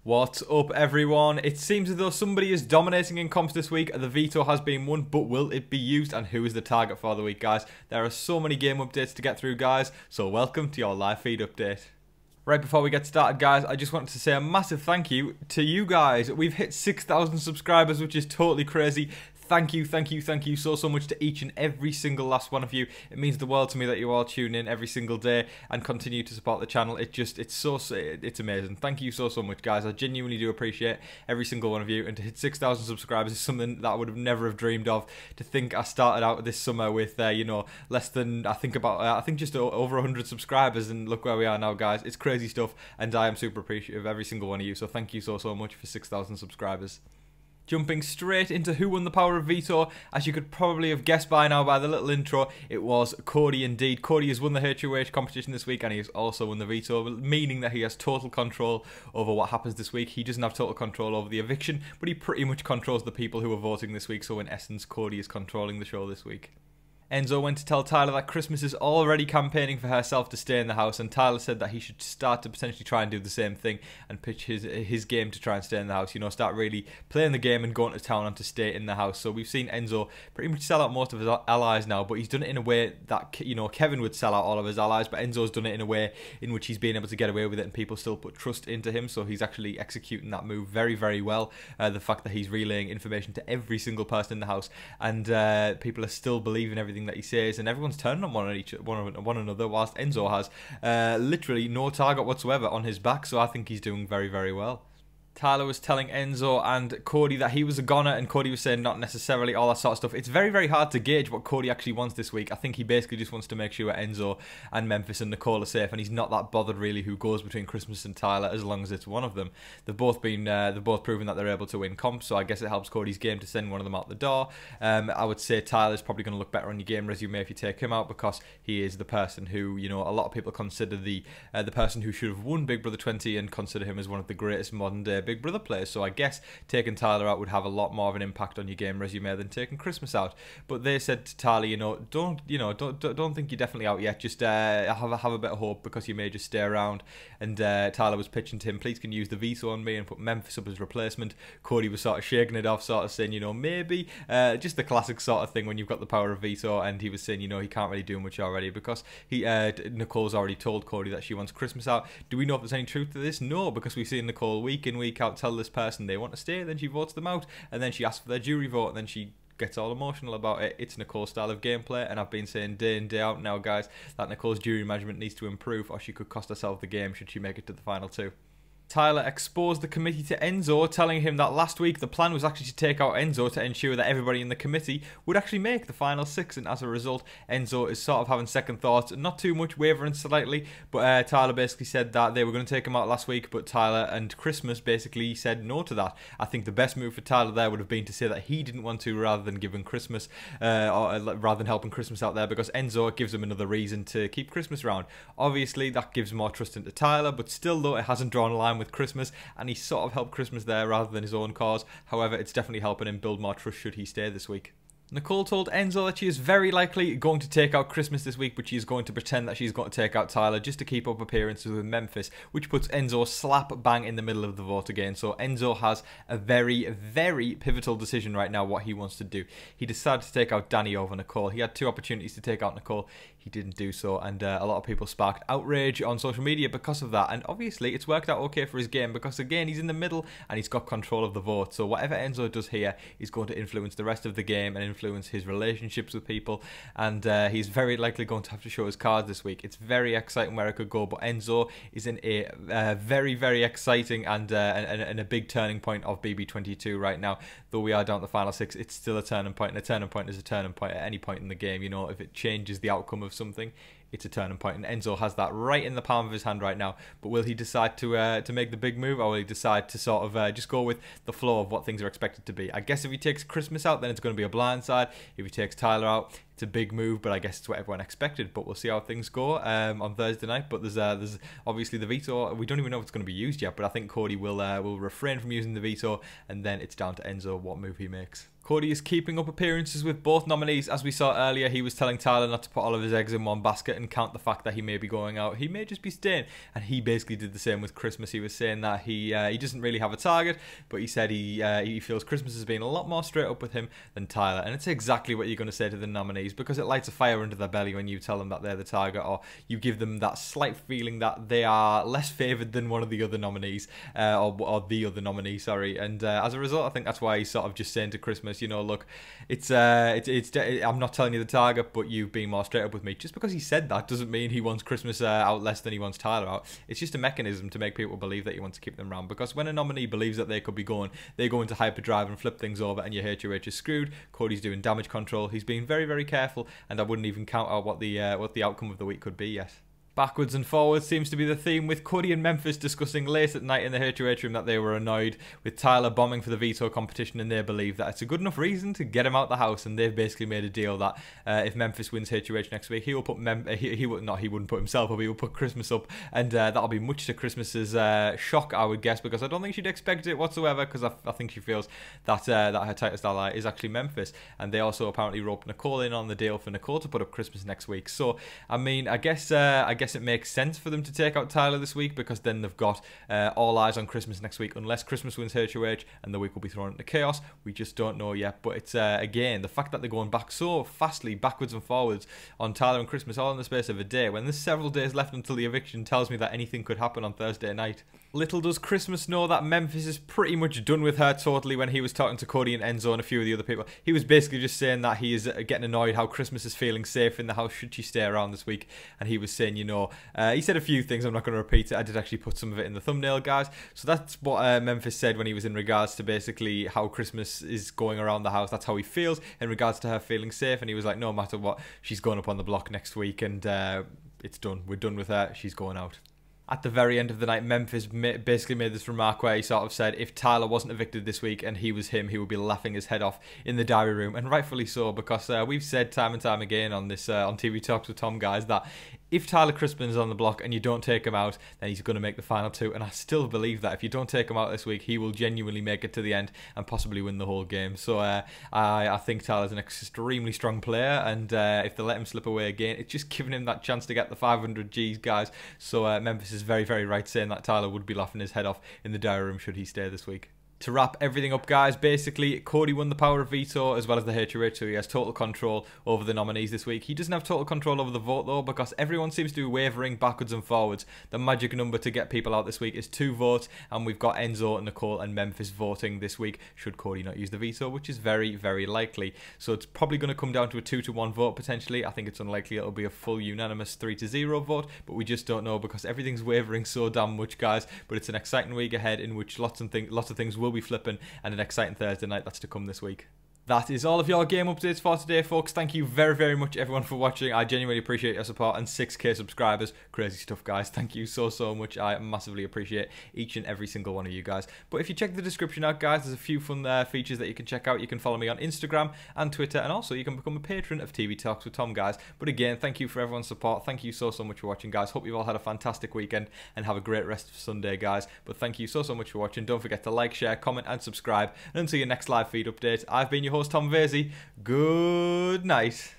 What's up, everyone? It seems as though somebody is dominating in comps this week. The veto has been won, but will it be used? And who is the target for the week, guys? There are so many game updates to get through, guys. So welcome to your live feed update. Right before we get started, guys, I just wanted to say a massive thank you to you guys. We've hit 6,000 subscribers, which is totally crazy. Thank you so much to each and every single last one of you. It means the world to me that you all tune in every single day and continue to support the channel. It's amazing. Thank you so much, guys. I genuinely do appreciate every single one of you. And to hit 6,000 subscribers is something that I would have never have dreamed of. To think I started out this summer with less than I think just over 100 subscribers, and look where we are now, guys. It's crazy stuff, and I am super appreciative of every single one of you. So thank you so much for 6,000 subscribers. Jumping straight into who won the power of veto, as you could probably have guessed by now by the little intro, it was Cody indeed. Cody has won the HOH competition this week, and he has also won the veto, meaning that he has total control over what happens this week. He doesn't have total control over the eviction, but he pretty much controls the people who are voting this week, so in essence, Cody is controlling the show this week. Enzo went to tell Tyler that Christmas is already campaigning for herself to stay in the house, and Tyler said that he should start to potentially try and do the same thing and pitch his game to try and stay in the house. Start really playing the game and going to town and to stay in the house. So we've seen Enzo pretty much sell out most of his allies now, but he's done it in a way that, Kevin would sell out all of his allies, but Enzo's done it in a way in which he's been able to get away with it and people still put trust into him, so he's actually executing that move very well. The fact that he's relaying information to every single person in the house, and people are still believing everything that he says, and everyone's turning on one another, whilst Enzo has literally no target whatsoever on his back. So I think he's doing very well. Tyler was telling Enzo and Cody that he was a goner, and Cody was saying not necessarily, all that sort of stuff. It's very hard to gauge what Cody actually wants this week. I think he basically just wants to make sure Enzo and Memphis and Nicole are safe, and he's not that bothered really who goes between Christmas and Tyler, as long as it's one of them. They've both proven that they're able to win comps, so I guess it helps Cody's game to send one of them out the door. I would say Tyler's probably going to look better on your game resume if you take him out, because he is the person who, a lot of people consider the person who should have won Big Brother 20 and consider him as one of the greatest modern day Big Brother players. So I guess taking Tyler out would have a lot more of an impact on your game resume than taking Christmas out. But they said to Tyler, don't think you're definitely out yet. Just have a bit of hope, because you may just stay around. And Tyler was pitching to him, please can you use the veto on me and put Memphis up as replacement. Cody was sort of shaking it off, sort of saying, maybe, just the classic sort of thing when you've got the power of veto. And he was saying, he can't really do much already, because Nicole's already told Cody that she wants Christmas out. Do we know if there's any truth to this? No, because we've seen Nicole week in, week out tell this person they want to stay, then she votes them out, and then she asks for their jury vote, and then she gets all emotional about it. It's Nicole's style of gameplay, and I've been saying day in, day out now, guys, that Nicole's jury management needs to improve, or she could cost herself the game should she make it to the final two. Tyler exposed the committee to Enzo, telling him that last week the plan was actually to take out Enzo to ensure that everybody in the committee would actually make the final six, and as a result Enzo is sort of having second thoughts, not too much, wavering slightly, but Tyler basically said that they were going to take him out last week, but Tyler and Christmas basically said no to that. I think the best move for Tyler there would have been to say that he didn't want to, rather than giving Christmas, or rather than helping Christmas out there, because Enzo gives him another reason to keep Christmas around. Obviously that gives more trust into Tyler, but still though, it hasn't drawn a line with Christmas, and he sort of helped Christmas there rather than his own cause. However, it's definitely helping him build more trust should he stay this week. Nicole told Enzo that she is very likely going to take out Christmas this week, but she is going to pretend that she's going to take out Tyler just to keep up appearances with Memphis, which puts Enzo slap bang in the middle of the vote again. So Enzo has a very pivotal decision right now what he wants to do. He decided to take out Danny over Nicole. He had two opportunities to take out Nicole. He didn't do so, and a lot of people sparked outrage on social media because of that, and obviously it's worked out okay for his game, because again he's in the middle and he's got control of the vote. So whatever Enzo does here is going to influence the rest of the game and influence his relationships with people, and he's very likely going to have to show his cards this week. It's very exciting where it could go, but Enzo is in a very exciting and a big turning point of BB22 right now. Though we are down to the final six, it's still a turning point, and a turning point is a turning point at any point in the game. If it changes the outcome of something, it's a turning point, and Enzo has that right in the palm of his hand right now. But will he decide to make the big move, or will he decide to sort of just go with the flow of what things are expected to be? I guess if he takes Christmas out, then it's going to be a blind side. If he takes Tyler out, it's a big move, but I guess it's what everyone expected. But we'll see how things go on Thursday night. But there's obviously the veto. We don't even know if it's going to be used yet, but I think Cody will refrain from using the veto, and then it's down to Enzo what move he makes. Cody is keeping up appearances with both nominees. As we saw earlier, he was telling Tyler not to put all of his eggs in one basket and count the fact that he may be going out. He may just be staying. And he basically did the same with Christmas. He was saying that he doesn't really have a target, but he said he feels Christmas has been a lot more straight up with him than Tyler. And it's exactly what you're going to say to the nominees, because it lights a fire under their belly when you tell them that they're the target, or you give them that slight feeling that they are less favoured than one of the other nominees, or the other nominee, sorry. And as a result, I think that's why he's sort of just saying to Christmas, you know, look, I'm not telling you the target, but you've been more straight up with me. Just because he said that doesn't mean he wants Christmas out less than he wants Tyler out. It's just a mechanism to make people believe that he wants to keep them around, because when a nominee believes that they could be going, they go into hyperdrive and flip things over, and your HOH is screwed. Cody's doing damage control. He's being very, very careful, and I wouldn't even count out what the outcome of the week could be yet. Backwards and forwards seems to be the theme, with Cody and Memphis discussing late at night in the HOH room that they were annoyed with Tyler bombing for the veto competition, and they believe that it's a good enough reason to get him out the house. And they've basically made a deal that if Memphis wins HOH next week, he will put he wouldn't put himself up, he will put Christmas up, and that'll be much to Christmas's shock, I would guess, because I don't think she'd expect it whatsoever, because I think she feels that her tightest ally is actually Memphis. And they also apparently roped Nicole in on the deal for Nicole to put up Christmas next week. So I mean, I guess it makes sense for them to take out Tyler this week, because then they've got all eyes on Christmas next week, unless Christmas wins HOH, and the week will be thrown into chaos. We just don't know yet. But it's again, the fact that they're going back so fastly, backwards and forwards on Tyler and Christmas, all in the space of a day, when there's several days left until the eviction, tells me that anything could happen on Thursday night. Little does Christmas know that Memphis is pretty much done with her totally. When he was talking to Cody and Enzo and a few of the other people, he was basically just saying that he is getting annoyed how Christmas is feeling safe in the house should she stay around this week. And he was saying, you know, he said a few things, I'm not going to repeat it. I did actually put some of it in the thumbnail, guys. So that's what Memphis said when he was in regards to basically how Christmas is going around the house. That's how he feels in regards to her feeling safe. And he was like, no matter what, she's going up on the block next week, and it's done. We're done with her. She's going out. At the very end of the night, Memphis basically made this remark where he sort of said if Tyler wasn't evicted this week and he was him, he would be laughing his head off in the diary room, and rightfully so, because we've said time and time again on this on TV Talks with Tom, guys, that if Tyler Crispin's on the block and you don't take him out, then he's going to make the final two. And I still believe that if you don't take him out this week, he will genuinely make it to the end and possibly win the whole game. So I think Tyler's an extremely strong player, and if they let him slip away again, it's just giving him that chance to get the 500 Gs, guys. So Memphis is very, very right saying that Tyler would be laughing his head off in the diary room should he stay this week. To wrap everything up, guys, basically Cody won the power of veto as well as the HOH, so he has total control over the nominees this week. He doesn't have total control over the vote though, because everyone seems to be wavering backwards and forwards. The magic number to get people out this week is 2 votes, and we've got Enzo, Nicole and Memphis voting this week should Cody not use the veto, which is very, very likely. So it's probably going to come down to a 2-1 vote potentially. I think it's unlikely it'll be a full unanimous 3-0 vote, but we just don't know because everything's wavering so damn much, guys. But it's an exciting week ahead in which lots of things will be flipping, and an exciting Thursday night that's to come this week. That is all of your game updates for today, folks. Thank you very, very much, everyone, for watching. I genuinely appreciate your support, and 6k subscribers. Crazy stuff, guys. Thank you so, so much. I massively appreciate each and every single one of you guys. But if you check the description out, guys, there's a few fun features that you can check out. You can follow me on Instagram and Twitter, and also you can become a patron of TV Talks with Tom, guys. But again, thank you for everyone's support. Thank you so, so much for watching, guys. Hope you've all had a fantastic weekend and have a great rest of Sunday, guys. But thank you so, so much for watching. Don't forget to like, share, comment, and subscribe. And until your next live feed update, I've been your host, Tom Vasey. Good night.